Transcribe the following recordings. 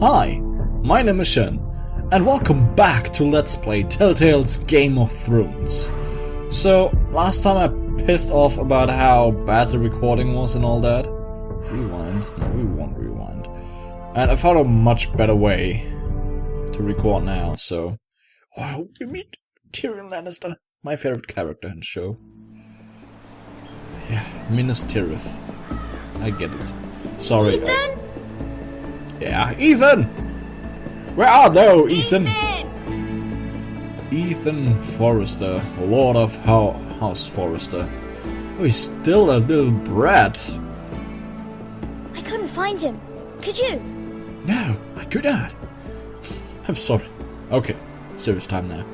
Hi, my name is Shen, and welcome back to Let's Play Telltale's Game of Thrones. So, last time I pissed off about how bad the recording was and all that. Rewind? No, we won't rewind. And I found a much better way to record now, so... Oh, I hope we meet Tyrion Lannister, my favorite character in the show. Yeah, Minas Tirith. I get it. Sorry. Ethan? Yeah, Ethan! Where are thou, Ethan? Ethan Forrester, Lord of House Forrester. Oh, he's still a little brat. I couldn't find him. Could you? No, I could not. I'm sorry. Okay, serious time now.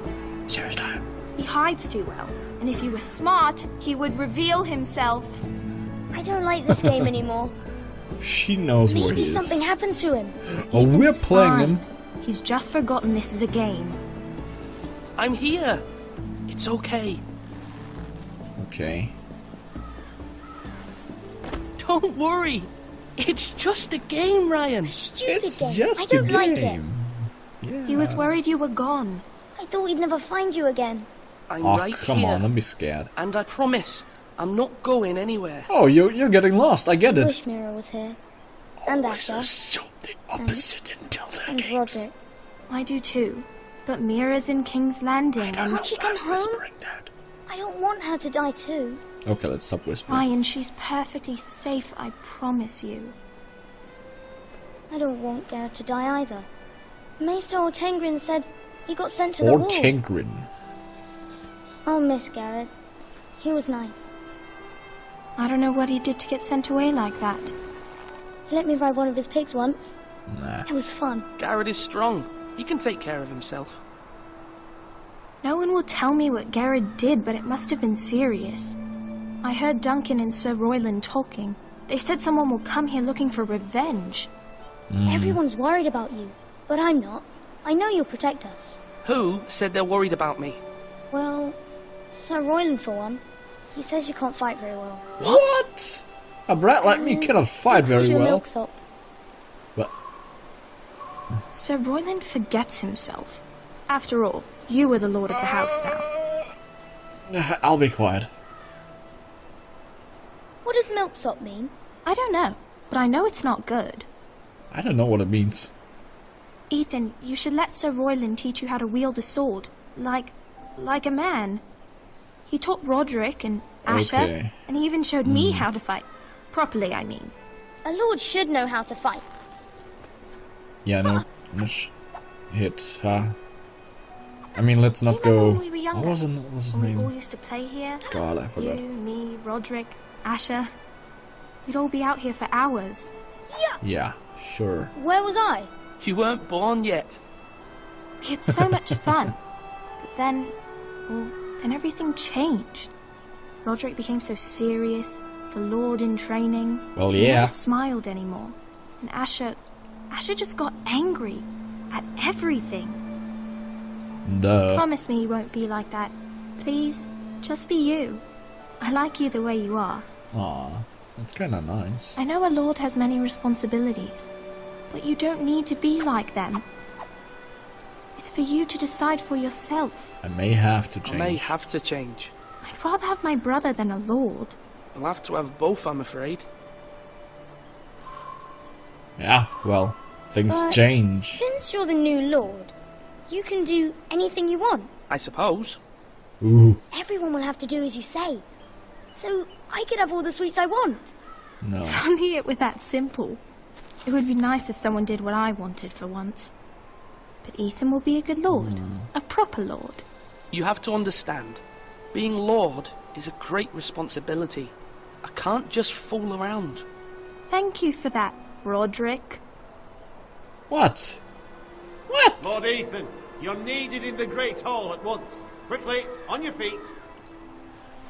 Serious time. He hides too well, and if he were smart, he would reveal himself. I don't like this game anymore. She knows where he Maybe is. something happened to him. Oh, we're Ethan's playing fine. him. He's just forgotten this is a game. I'm here. It's okay. Okay. Don't worry. It's just a game, Ryan. Stupid It's game. just I don't a like it. game. Yeah. He was worried you were gone. I thought we'd never find you again. I'm Oh, right come here. on, don't be scared. And I promise, I'm not going anywhere. Oh, you're getting lost, I get I it. wish Mira was here. And Always Asher. assume the opposite in Telltale And games. Roderick. I do too. But Mira's in King's Landing. I don't Can't she know come why I'm home? whispering that. I don't want her to die too. Okay, let's stop whispering. Ryan, she's perfectly safe, I promise you. I don't want Garrett to die either. Maester Ortengrin said he got sent to the Or wall. Chengrin. I'll miss Garrett. He was nice. I don't know what he did to get sent away like that. He let me ride one of his pigs once. Nah. It was fun. Garrett is strong. He can take care of himself. No one will tell me what Garrett did, but it must have been serious. I heard Duncan and Sir Royland talking. They said someone will come here looking for revenge. Everyone's worried about you, but I'm not. I know you'll protect us. Who said they're worried about me? Well, Sir Royland for one. He says you can't fight very well. What? A brat like me cannot fight very You're a well. milksop. But Sir Royland forgets himself. After all, you were the lord of the house now. I'll be quiet. What does milksop mean? I don't know, but I know it's not good. I don't know what it means. Ethan, you should let Sir Royland teach you how to wield a sword. Like a man. He taught Roderick and Asher, Okay. and he even showed me how to fight. Properly, I mean. A lord should know how to fight. Yeah, no. Hit, I mean, let's Do you not remember go. when we were younger? What was his When we all name? used to play here? God, I forgot. You, me, Roderick, Asher. We'd all be out here for hours. Yeah, sure. Where was I? You weren't born yet. We had so much fun. But then, well, then everything changed. Roderick became so serious, the Lord in training. Well, He yeah. never smiled anymore. And Asher just got angry at everything. Duh. Promise me you won't be like that. Please, just be you. I like you the way you are. Aw, that's kinda nice. I know a lord has many responsibilities, but you don't need to be like them. It's for you to decide for yourself. I may have to I change. may have to change. I'd rather have my brother than a lord. I'll have to have both, I'm afraid. Yeah, well, things But change. Since you're the new lord, you can do anything you want. I suppose. Ooh, Everyone will have to do as you say. So I could have all the sweets I want. no. If only it were that simple. It would be nice if someone did what I wanted for once. But Ethan will be a good lord. A proper lord. You have to understand, being Lord is a great responsibility. I can't just fool around. Thank you for that, Roderick. What? What? Lord Ethan, you're needed in the Great Hall at once. Quickly, on your feet.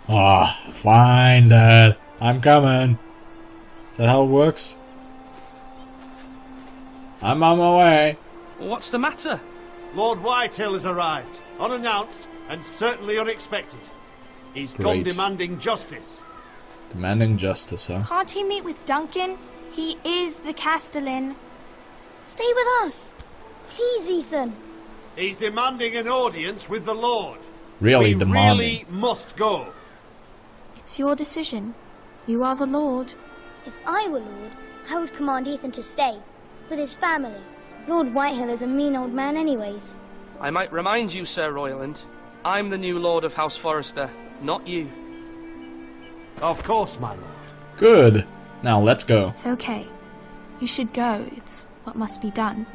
Ah, fine, Dad. I'm coming. Is that how it works? I'm on my way. What's the matter? Lord Whitetail has arrived, unannounced and certainly unexpected. He's come Great. demanding justice. Demanding justice, huh? Can't he meet with Duncan? He is the Castellan. Stay with us. Please, Ethan. He's demanding an audience with the Lord. Really we demanding. really must go. It's your decision. You are the Lord. If I were Lord, I would command Ethan to stay. With his family. Lord Whitehill is a mean old man anyways. I might remind you, Sir Royland, I'm the new Lord of House Forrester, not you. Of course, my lord. Good. Now let's go. It's okay. You should go. It's what must be done.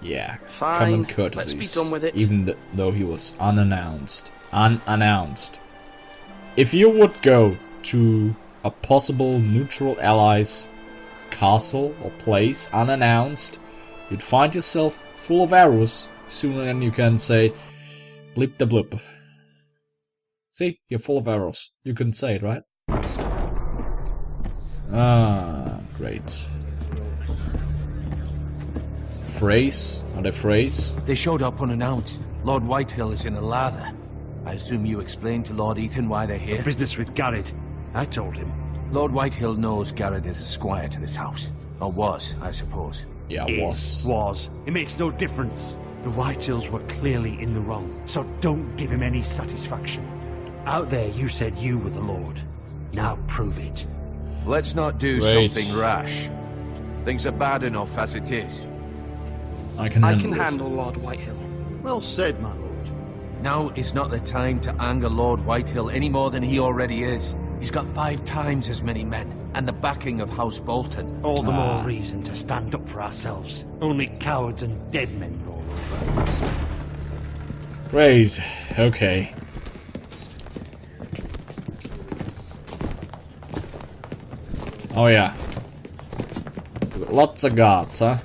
Yeah, Fine, common let's courtesies. be done with it. Even though he was unannounced. Unannounced. If you would go to a possible neutral ally's castle or place unannounced, you'd find yourself full of arrows sooner than you can say bleep the bloop. See, you're full of arrows. You couldn't say it, right? Ah, great. Phrase? Are they phrase? They showed up unannounced. Lord Whitehill is in a lather. I assume you explained to Lord Ethan why they're here? Business with Garrett. I told him. Lord Whitehill knows Garrett is a squire to this house. Or was, I suppose. Yeah, Was. It makes no difference. The Whitehills were clearly in the wrong, so don't give him any satisfaction. Out there you said you were the Lord. Now prove it. Let's not do Great. something rash. Things are bad enough as it is. I can I handle can this. handle Lord Whitehill. Well said, my lord. Now is not the time to anger Lord Whitehill any more than he already is. He's got 5 times as many men, and the backing of House Bolton. All the more reason to stand up for ourselves. Only cowards and dead men roll over. Great. Okay. Oh yeah. Lots of guards, huh?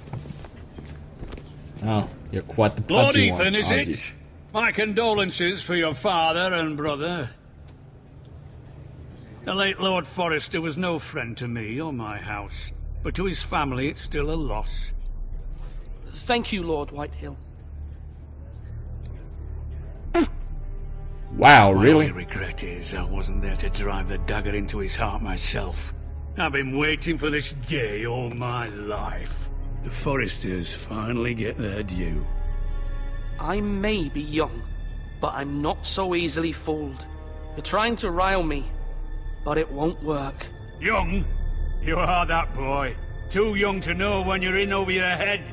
Oh, you're quite the Lord pudgy Ethan, one, is aren't it? you? My condolences for your father and brother. The late Lord Forrester was no friend to me or my house, but to his family it's still a loss. Thank you, Lord Whitehill. Wow, My really? only regret is I wasn't there to drive the dagger into his heart myself. I've been waiting for this day all my life. The Forresters finally get their due. I may be young, but I'm not so easily fooled. You're trying to rile me, but it won't work. Young? You are that boy. Too young to know when you're in over your head.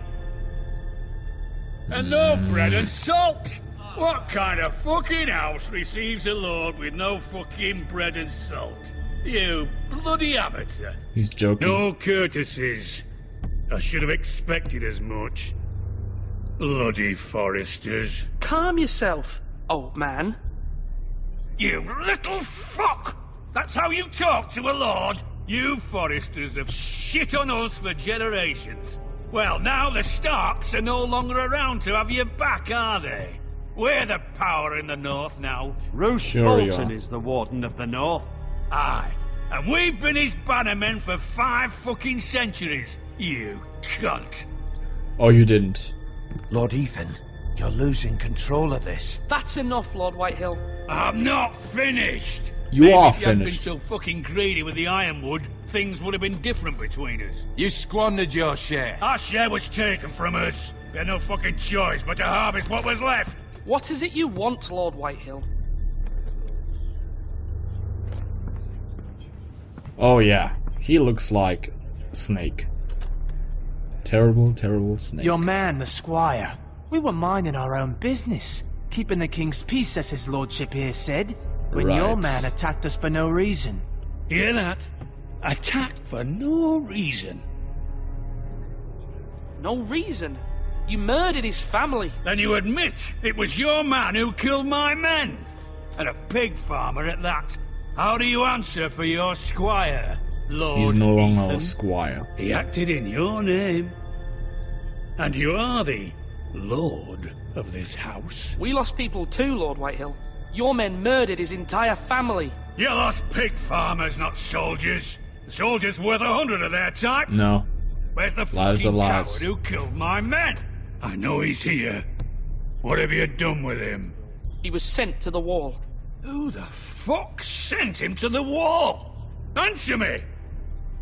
And no bread and salt! What kind of fucking house receives a lord with no fucking bread and salt? You bloody amateur. He's joking. No courtesies. I should have expected as much. Bloody Forresters. Calm yourself, old man. You little fuck! That's how you talk to a lord? You Forresters have shit on us for generations. Well, now the Starks are no longer around to have your back, are they? We're the power in the north now. Roose Sure you Bolton are. is the Warden of the North. Aye. And we've been his bannermen for 5 fucking centuries. You cunt. Oh, you didn't. Lord Ethan, you're losing control of this. That's enough, Lord Whitehill. I'm not finished. You Maybe are if you hadn't been finished. so fucking greedy with the ironwood, things would have been different between us. You squandered your share. Our share was taken from us. We had no fucking choice but to harvest what was left. What is it you want, Lord Whitehill? Oh yeah, he looks like a snake. Terrible, terrible snake. Your man, the squire. We were minding our own business, keeping the king's peace, as his lordship here said, when your Right. man attacked us for no reason. Hear that? Attacked for no reason. No reason. You murdered his family. Then you admit it was your man who killed my men. And a pig farmer at that. How do you answer for your squire, Lord He's no longer Ethan? a squire. He acted in your name. And you are the lord of this house. We lost people too, Lord Whitehill. Your men murdered his entire family. You lost pig farmers, not soldiers. The soldiers worth 100 of their type. No. Where's the Lives are fucking lives. coward who killed my men? I know he's here. What have you done with him? He was sent to the wall. Who the fuck sent him to the wall? Answer me!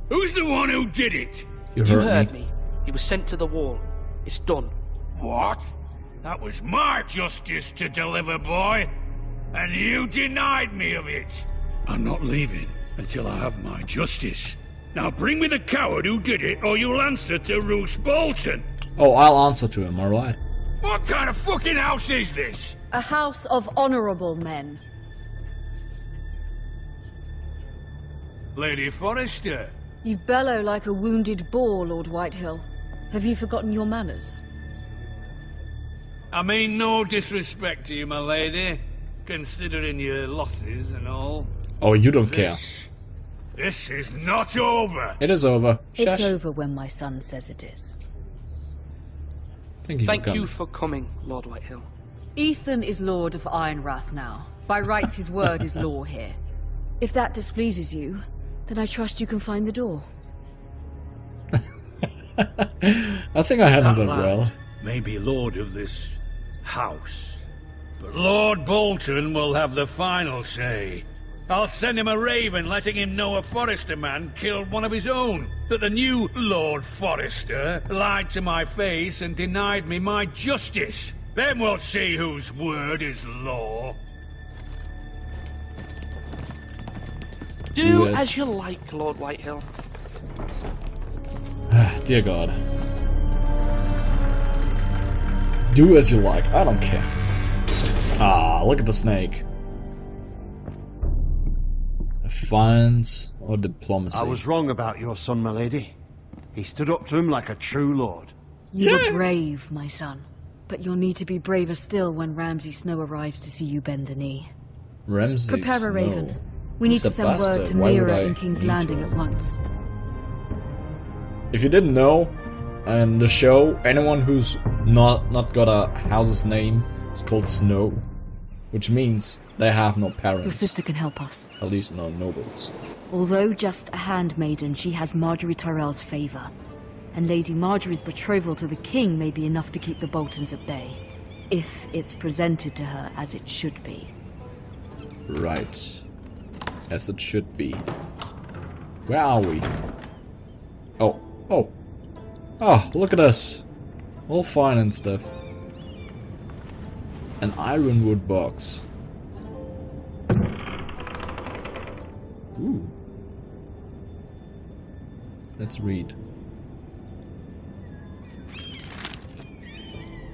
Who's the one who did it? You You heard heard me. me. He was sent to the wall. It's done. What? That was my justice to deliver, boy. And you denied me of it. I'm not leaving until I have my justice. Now bring me the coward who did it, or you'll answer to Roose Bolton. Oh, I'll answer to him, alright. What kind of fucking house is this? A house of honorable men. Lady Forrester. You bellow like a wounded boar, Lord Whitehill. Have you forgotten your manners? I mean no disrespect to you, my lady, considering your losses and all. Oh, you don't care. This is not over. It is over. It's Shush. over when my son says it is. Thank you for coming, Lord Whitehill. Ethan is Lord of Ironrath now. By rights, his word is law here. If that displeases you, then I trust you can find the door. I think I handled it well. May be lord of this house, but Lord Bolton will have the final say. I'll send him a raven letting him know a Forrester man killed one of his own, that the new Lord Forrester lied to my face and denied me my justice. Then we'll see whose word is law. Do Yes. as you like, Lord Whitehill. Dear God. Do as you like, I don't care. Ah, look at the snake. Defiance or diplomacy? I was wrong about your son, my lady. He stood up to him like a true lord. You were brave, my son. But you'll need to be braver still when Ramsay Snow arrives to see you bend the knee. Ramsay Prepare a raven. Snow. We need He's to a send word bastard. to Why would Mira I in King's need Landing to? at once. If you didn't know, in the show, anyone who's not got a house's name is called Snow, which means they have no parents. Your sister can help us. At least no nobles. Although just a handmaiden, she has Marjorie Tyrell's favor. And Lady Marjorie's betrothal to the king may be enough to keep the Boltons at bay. If it's presented to her as it should be. Right. As it should be. Where are we? Oh. Oh. Oh, look at us. All fine and stuff. An ironwood box. Ooh. Let's read.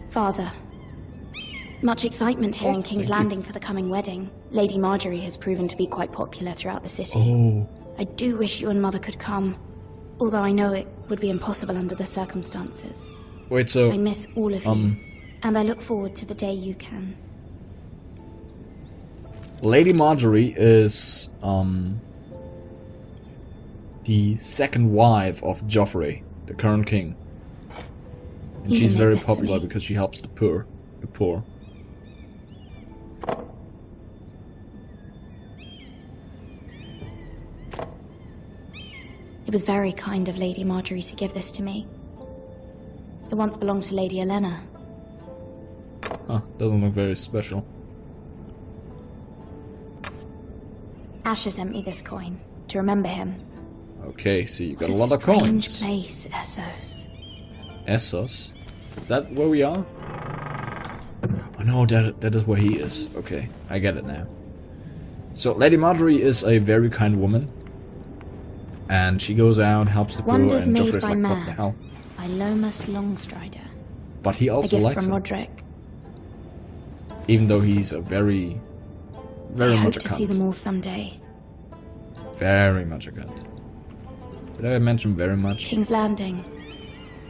Father, much excitement here Oh, in King's thank you. Landing for the coming wedding. Lady Marjorie has proven to be quite popular throughout the city. Oh. I do wish you and Mother could come, although I know it would be impossible under the circumstances. Wait, so... I miss all of you, and I look forward to the day you can. Lady Marjorie is, the second wife of Joffrey, the current king. And You she's can very make this for popular me. because she helps the poor. The poor. It was very kind of Lady Marjorie to give this to me. It once belonged to Lady Olenna. Huh, doesn't look very special. Asher sent me this coin, to remember him. Okay, so you got What a lot of strange coins. place, Essos. Essos? Is that where we are? Oh no, that is where he is. Okay, I get it now. So, Lady Marjorie is a very kind woman. And she goes out, helps the poor, Wonders and made Joffrey's by like, what the man. hell? By Lomas Longstrider. But he A also gift likes from him. Roderick. Even though he's a very I hope much a to see cunt. them all someday. Very much a cunt. Did I mention very much? King's Landing.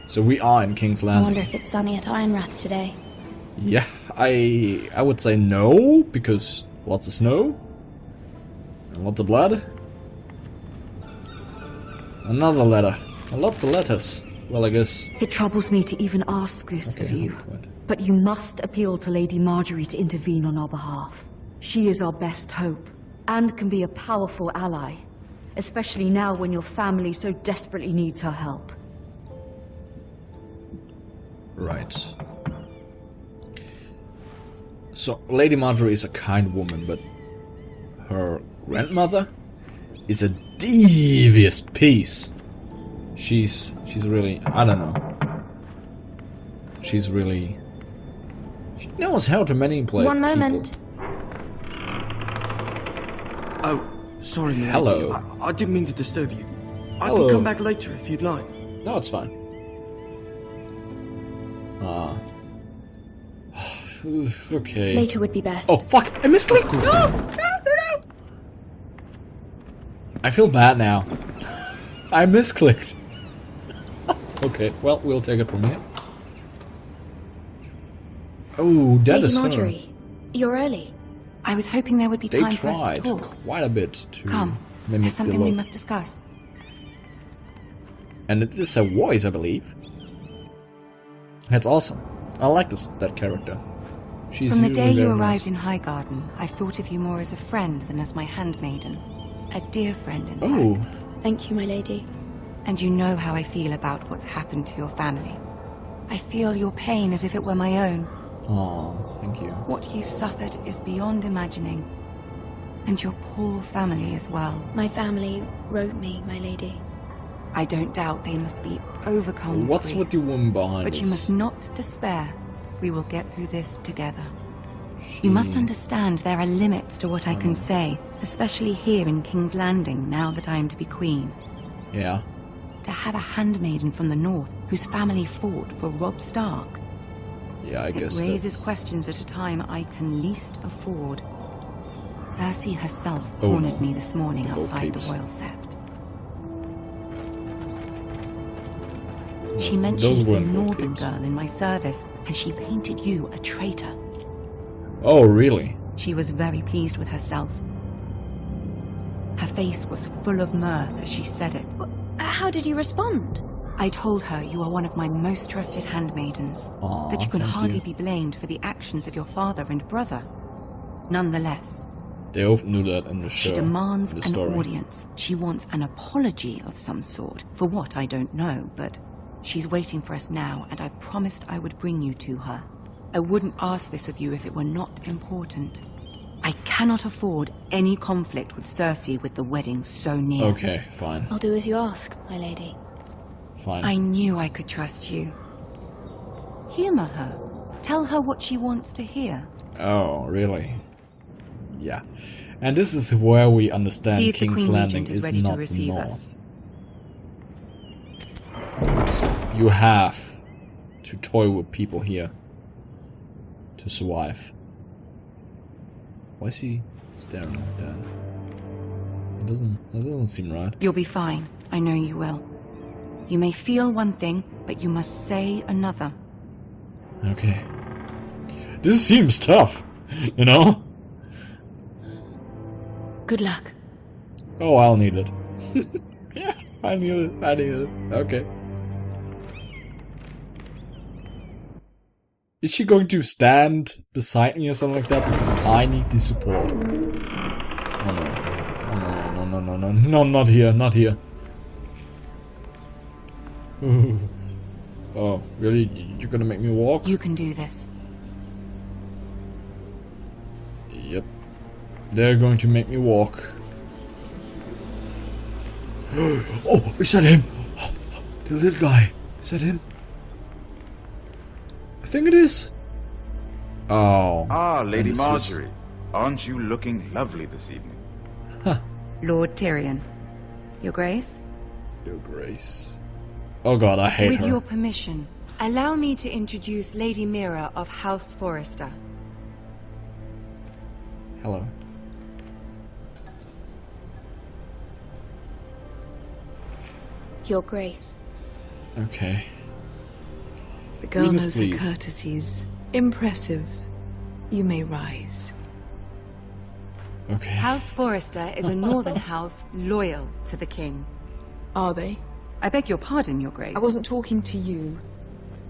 So we are in King's I Landing. wonder if it's sunny at Ironrath today. Yeah, I would say no, because lots of snow. And lots of blood. Another letter. And lots of letters. Well, I guess... It troubles me to even ask this of you. right. But you must appeal to Lady Marjorie to intervene on our behalf. She is our best hope, and can be a powerful ally. Especially now when your family so desperately needs her help. Right. So, Lady Marjorie is a kind woman, but her grandmother is a devious piece. She's really, I don't know. She's really... She knows how to manipulate One moment. people. Oh, sorry, milady. Hello. I didn't mean to disturb you. I Hello. can come back later if you'd like. No, it's fine. Okay. Later would be best. Oh, fuck! I misclicked! No! I feel bad now. I misclicked. Okay, well, we'll take it from here. Oh, that Lady is her. Marjorie, you're early. I was hoping there would be They time for us to tried talk. quite a bit to Come, mimic there's the something we look. must discuss. And it is her voice, I believe. That's awesome. I like that character. She's From the day really you very arrived nice. in Highgarden, I've thought of you more as a friend than as my handmaiden. A dear friend, in Oh, fact. Thank you, my lady. And you know how I feel about what's happened to your family. I feel your pain as if it were my own. oh, thank you. What you've suffered is beyond imagining. And your poor family as well. My family wrote me, my lady. I don't doubt they must be overcome with What's grief. with the woman behind But us? you must not despair. We will get through this together. You must understand there are limits to what I can say, especially here in King's Landing, now that I am to be queen. Yeah. To have a handmaiden from the north whose family fought for Robb Stark. Yeah, I guess It raises that's... questions at a time I can least afford. Cersei herself Oh, cornered no. me this morning The gold outside the capes. Royal Sept. She mentioned the weren't gold northern capes. girl in my service, and she painted you a traitor. Oh, really? She was very pleased with herself. Her face was full of mirth as she said it. How did you respond? I told her you are one of my most trusted handmaidens, Aw, that you can thank hardly you. be blamed for the actions of your father and brother. Nonetheless, They both knew that in the show. she demands the an story. audience. She wants an apology of some sort, for what I don't know, but she's waiting for us now, and I promised I would bring you to her. I wouldn't ask this of you if it were not important. I cannot afford any conflict with Cersei with the wedding so near. Okay, fine. I'll do as you ask, my lady. Fine. I knew I could trust you. Humor her. Tell her what she wants to hear. Oh, really? Yeah. And this is where we understand See if the King's Queen Landing Regent is is ready not to receive north. us. You have to toy with people here to survive. Why is he staring like that? That doesn't seem right. You'll be fine. I know you will. You may feel one thing, but you must say another. Okay. This seems tough, you know? Good luck. Oh, I'll need it. Yeah, I need it. Okay. Is she going to stand beside me or something like that? Because I need the support. Oh no. Oh no. No, not here, not here. Oh, really? You're gonna make me walk? You can do this. Yep. They're going to make me walk. Oh, is that him? The little guy. Is that him? I think it is. Oh. Ah, Lady and this is- Marjorie. Aren't you looking lovely this evening? Lord Tyrion. Your Grace? Your Grace. Oh god, I hate With her. your permission, allow me to introduce Lady Mira of House Forrester. Hello. Your Grace. Okay. The girl Venus, knows her please. courtesies. Impressive. You may rise. Okay. House Forrester is a northern house loyal to the king. Are they? I beg your pardon, Your Grace. I wasn't talking to you.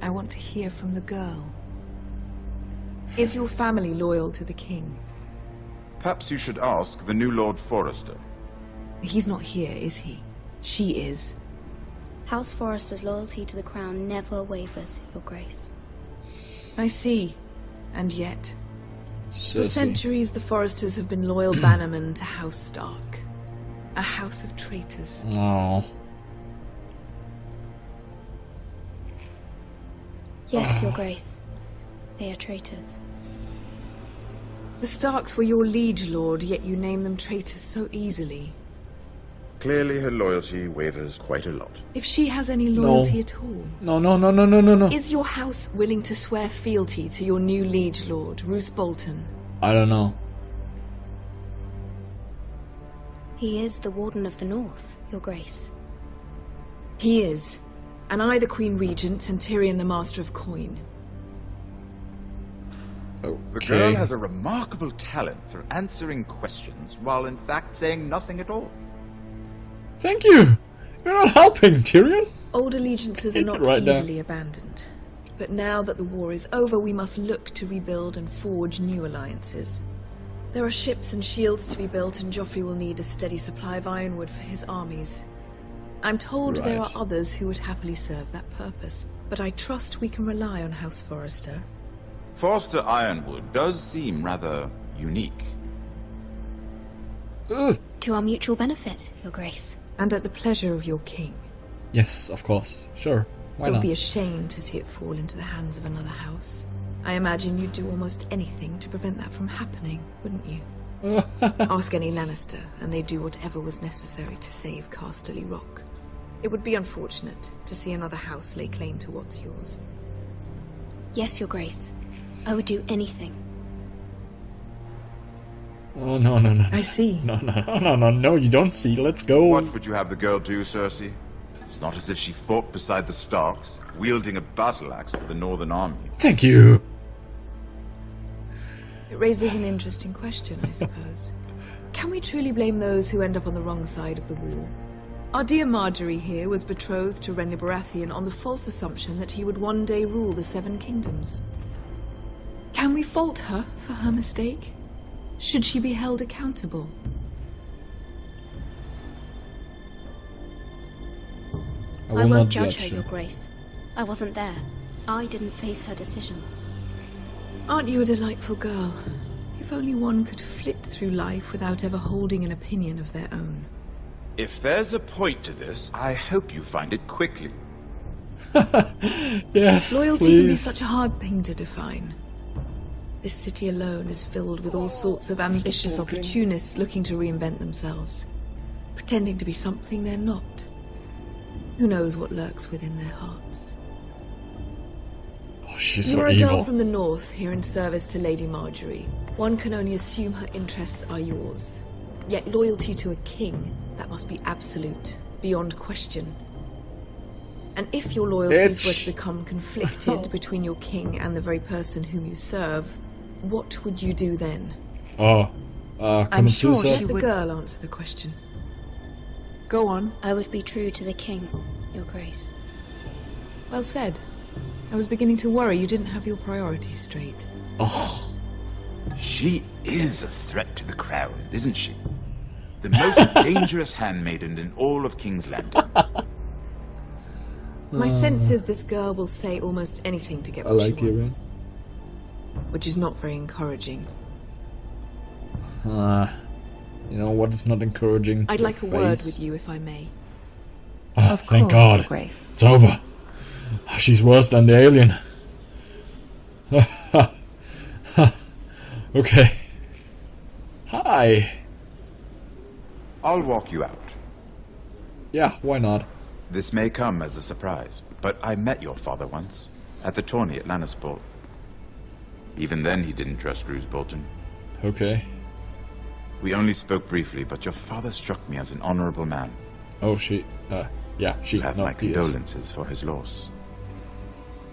I want to hear from the girl. Is your family loyal to the king? Perhaps you should ask the new Lord Forrester. He's not here, is he? She is. House Forrester's loyalty to the crown never wavers, Your Grace. I see. And yet, for Cersei. centuries the Forresters have been loyal bannermen to House Stark. A house of traitors. Oh. Yes, Your Grace. They are traitors. The Starks were your liege lord, yet you name them traitors so easily. Clearly her loyalty wavers quite a lot. If she has any loyalty at all. No. Is your house willing to swear fealty to your new liege lord, Roose Bolton? I don't know. He is the Warden of the North, Your Grace. He is. And I the Queen Regent and Tyrion the Master of Coin. The girl has a remarkable talent for answering questions while in fact saying nothing at all. Thank you! You're not helping, Tyrion! Old allegiances are not easily abandoned. But now that the war is over, we must look to rebuild and forge new alliances. There are ships and shields to be built, and Joffrey will need a steady supply of ironwood for his armies. I'm told there are others who would happily serve that purpose, but I trust we can rely on House Forrester. Forster Ironwood does seem rather unique. To our mutual benefit, Your Grace. And at the pleasure of your king. Yes, of course. Sure. Why It would not? be a shame to see it fall into the hands of another house. I imagine you'd do almost anything to prevent that from happening, wouldn't you? Ask any Lannister, and they'd do whatever was necessary to save Casterly Rock. It would be unfortunate to see another house lay claim to what's yours. Yes, Your Grace. I would do anything. Oh, no. I see. No, you don't see. Let's go. What would you have the girl do, Cersei? It's not as if she fought beside the Starks, wielding a battle axe for the Northern Army. Thank you. It raises an interesting question, I suppose. Can we truly blame those who end up on the wrong side of the wall? Our dear Marjorie here was betrothed to Renly Baratheon on the false assumption that he would one day rule the Seven Kingdoms. Can we fault her for her mistake? Should she be held accountable? I won't judge her, Your Grace. I wasn't there. I didn't face her decisions. Aren't you a delightful girl? If only one could flit through life without ever holding an opinion of their own. If there's a point to this, I hope you find it quickly. Yes, Loyalty can be such a hard thing to define. This city alone is filled with all sorts of ambitious opportunists looking to reinvent themselves, pretending to be something they're not. Who knows what lurks within their hearts? Oh, she's You're so a evil. girl from the north, here in service to Lady Marjorie. One can only assume her interests are yours. Yet loyalty to a king, that must be absolute, beyond question. And if your loyalties were to become conflicted between your king and the very person whom you serve, what would you do then? I'm sure suicide? she would... The girl answer the question. Go on. I would be true to the king, Your Grace. Well said. I was beginning to worry you didn't have your priorities straight. Oh. She is a threat to the crown, isn't she? The most dangerous handmaiden in all of King's Landing. My sense is this girl will say almost anything to get what she wants. Which is not very encouraging. You know what is not encouraging? I'd Your like a word face. with you if I may. Oh, Of thank course, God. Your Grace. It's over. She's worse than the alien. Okay. Hi. I'll walk you out. Yeah, why not? This may come as a surprise, but I met your father once, at the tourney at Lannister. Even then he didn't trust Roose Bolton. Okay. We only spoke briefly, but your father struck me as an honorable man. Oh, yeah, You have my he is. condolences for his loss.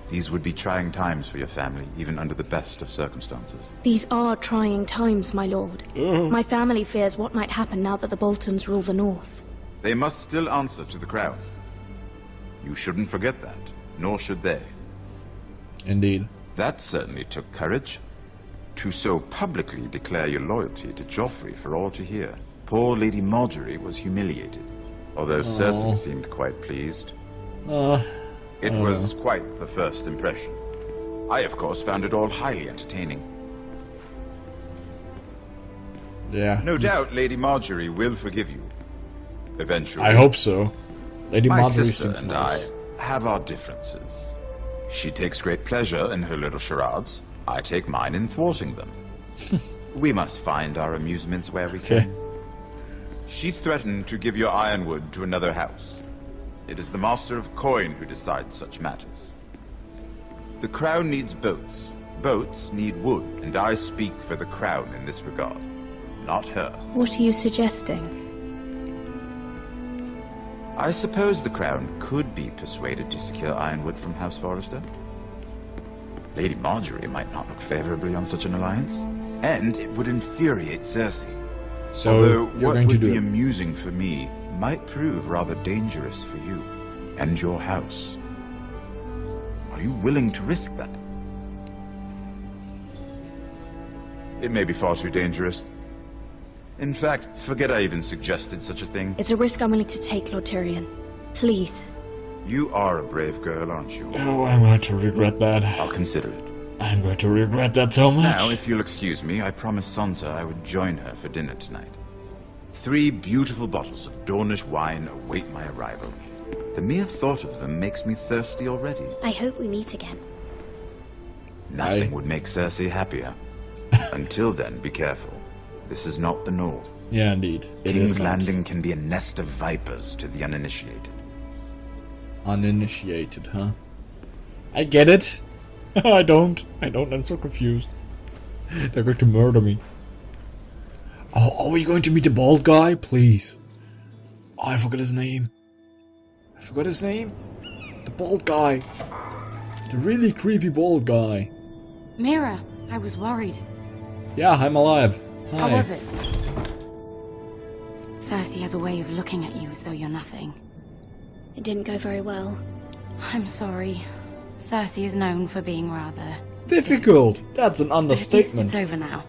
These would be trying times for your family, even under the best of circumstances. These are trying times, my lord. Oh. My family fears what might happen now that the Boltons rule the north. They must still answer to the crown. You shouldn't forget that, nor should they. Indeed. That certainly took courage. To so publicly declare your loyalty to Joffrey for all to hear. Poor Lady Marjorie was humiliated, although Cersei seemed quite pleased. It was quite the first impression. I, of course, found it all highly entertaining. Yeah. No doubt Lady Marjorie will forgive you. Eventually. I hope so. Lady My Marjorie sister seems and nice. I have our differences. She takes great pleasure in her little charades. I take mine in thwarting them. We must find our amusements where we can. She threatened to give your ironwood to another house. It is the Master of Coin who decides such matters. The crown needs boats. Boats need wood, and I speak for the crown in this regard, not her. What are you suggesting? I suppose the crown could be persuaded to secure ironwood from House Forrester. Lady Marjorie might not look favorably on such an alliance, and it would infuriate Cersei. So although you're what going to would do be it. amusing for me might prove rather dangerous for you and your house. Are you willing to risk that? It may be far too dangerous. In fact, forget I even suggested such a thing. It's a risk I'm willing to take, Lord Tyrion. Please. You are a brave girl, aren't you? Oh, I'm going to regret that. I'll consider it. I'm going to regret that so much. Now, if you'll excuse me, I promised Sansa I would join her for dinner tonight. 3 beautiful bottles of Dornish wine await my arrival. The mere thought of them makes me thirsty already. I hope we meet again. Nothing would make Cersei happier. Until then, be careful. This is not the North. Yeah, indeed. King's Landing can be a nest of vipers to the uninitiated. Uninitiated, huh? I get it. I don't. I'm so confused. They're going to murder me. Oh, are we going to meet the bald guy? Please. Oh, I forgot his name. The bald guy. The really creepy bald guy. Mira, I was worried. Yeah, I'm alive. Hi. How was it? Cersei has a way of looking at you as though you're nothing. It didn't go very well. I'm sorry. Cersei is known for being rather... difficult. That's an But at least understatement. it's over now.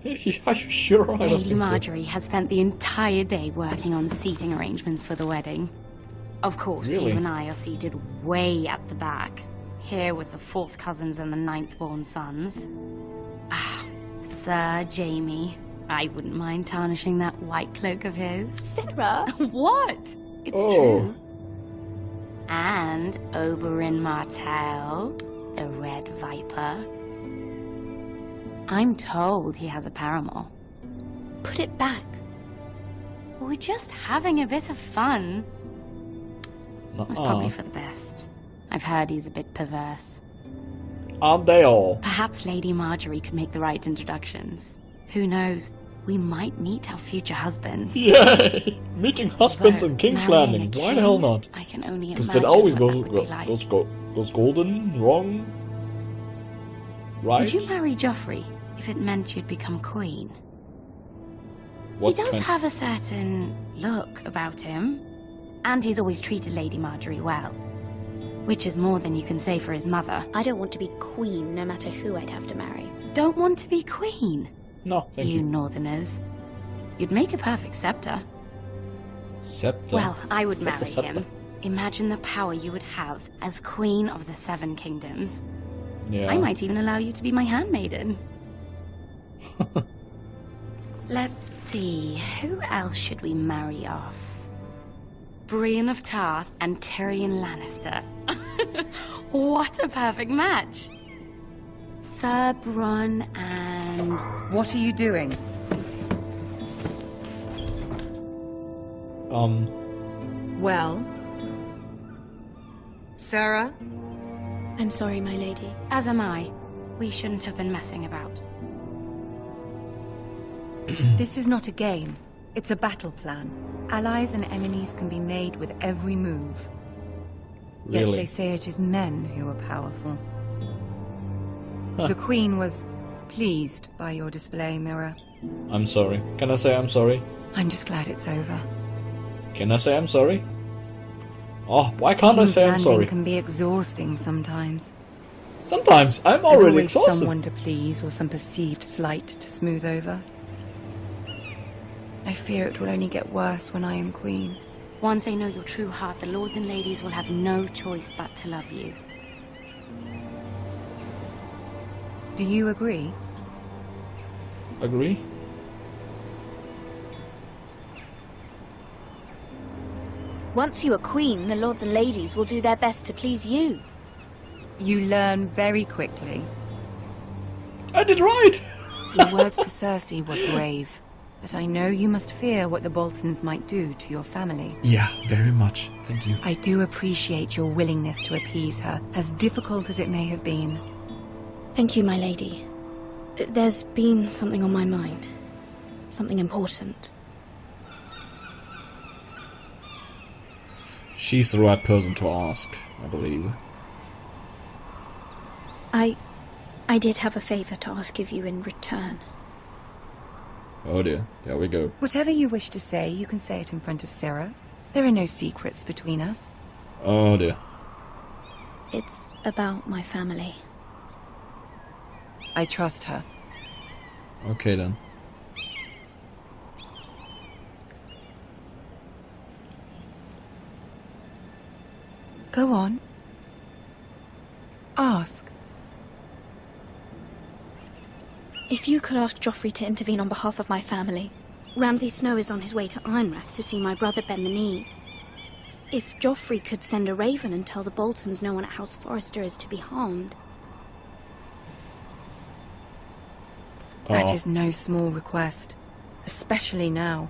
Are you sure? I don't Lady think so. Marjorie has spent the entire day working on seating arrangements for the wedding. Of course, Really? you and I are seated way at the back, here with the 4th cousins and the 9th-born sons. Ah, Sir Jaime. I wouldn't mind tarnishing that white cloak of his. Sarah? What? It's Oh. true. And Oberyn Martell, the Red Viper. I'm told he has a paramour. Put it back. We're just having a bit of fun. That's probably Uh-uh. for the best. I've heard he's a bit perverse. Aren't they all? Perhaps Lady Marjorie could make the right introductions. Who knows? We might meet our future husbands. Yay! Meeting husbands Although in King's marrying Landing. a Why the king, hell not? I can only Because imagine that always what that would be like. goes golden wrong. Right? Would you marry Joffrey if it meant you'd become queen? What He does kind- have a certain look about him. And he's always treated Lady Marjorie well. Which is more than you can say for his mother. I don't want to be queen, no matter who I'd have to marry. Don't want to be queen? No, thank You you. northerners. You'd make a perfect scepter. Scepter? Well, I would What's a marry scepter? him. Imagine the power you would have as queen of the 7 kingdoms. Yeah. I might even allow you to be my handmaiden. Let's see, who else should we marry off? Brienne of Tarth and Tyrion Lannister. What a perfect match! Sir Bronn and... What are you doing? Well? Sarah? I'm sorry, my lady. As am I. We shouldn't have been messing about. This is not a game. It's a battle plan. Allies and enemies can be made with every move. Yet Really? they say it is men who are powerful. The Queen was pleased by your display, Mira. I'm sorry. Can I say I'm sorry? I'm just glad it's over. Can I say I'm sorry? Oh, why can't I King's say I'm Landing sorry? can be exhausting sometimes. Sometimes. I'm There's already always exhausted. someone to please or some perceived slight to smooth over. I fear it will only get worse when I am queen. Once they know your true heart, the lords and ladies will have no choice but to love you. Do you agree? Agree? Once you are queen, the lords and ladies will do their best to please you. You learn very quickly. I did right! Your words to Cersei were brave, but I know you must fear what the Boltons might do to your family. Yeah, very much. Thank you. I do appreciate your willingness to appease her, as difficult as it may have been. Thank you, my lady. There's been something on my mind. Something important. She's the right person to ask, I believe. I did have a favor to ask of you in return. Oh dear, there we go. Whatever you wish to say, you can say it in front of Sarah. There are no secrets between us. Oh dear. It's about my family. I trust her. Okay then. Go on. Ask. If you could ask Joffrey to intervene on behalf of my family. Ramsay Snow is on his way to Ironrath to see my brother bend the knee. If Joffrey could send a raven and tell the Boltons no one at House Forrester is to be harmed. That is no small request, especially now.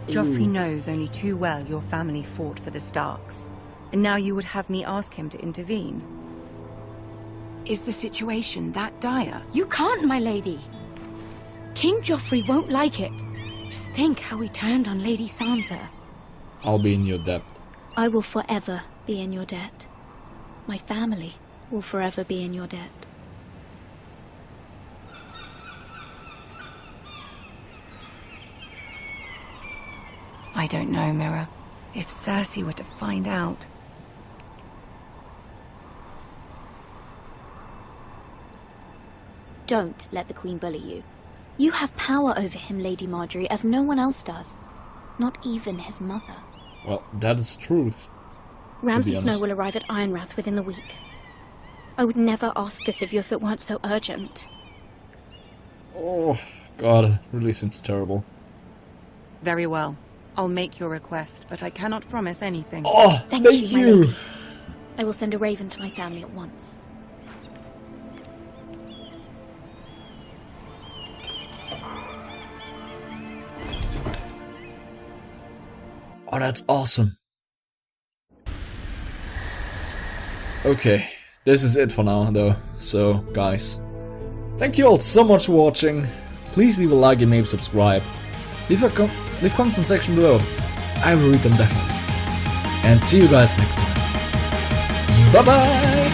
Joffrey knows only too well your family fought for the Starks, and now you would have me ask him to intervene. Is the situation that dire? You can't, my lady. King Joffrey won't like it. Just think how he turned on Lady Sansa. I'll be in your debt. I will forever be in your debt. My family will forever be in your debt. I don't know, Mira. If Cersei were to find out... Don't let the Queen bully you. You have power over him, Lady Marjorie, as no one else does. Not even his mother. Well, that is truth. Ramsay Snow will arrive at Ironrath within the week. I would never ask this of you if it weren't so urgent. Oh, God, it really seems terrible. Very well. I'll make your request, but I cannot promise anything. Oh, thank you, my lady. I will send a raven to my family at once. Oh, that's awesome. Okay, this is it for now, though. So, guys, thank you all so much for watching. Please leave a like and maybe subscribe. Leave comments in the section below. I will read them definitely. And see you guys next time. Bye bye!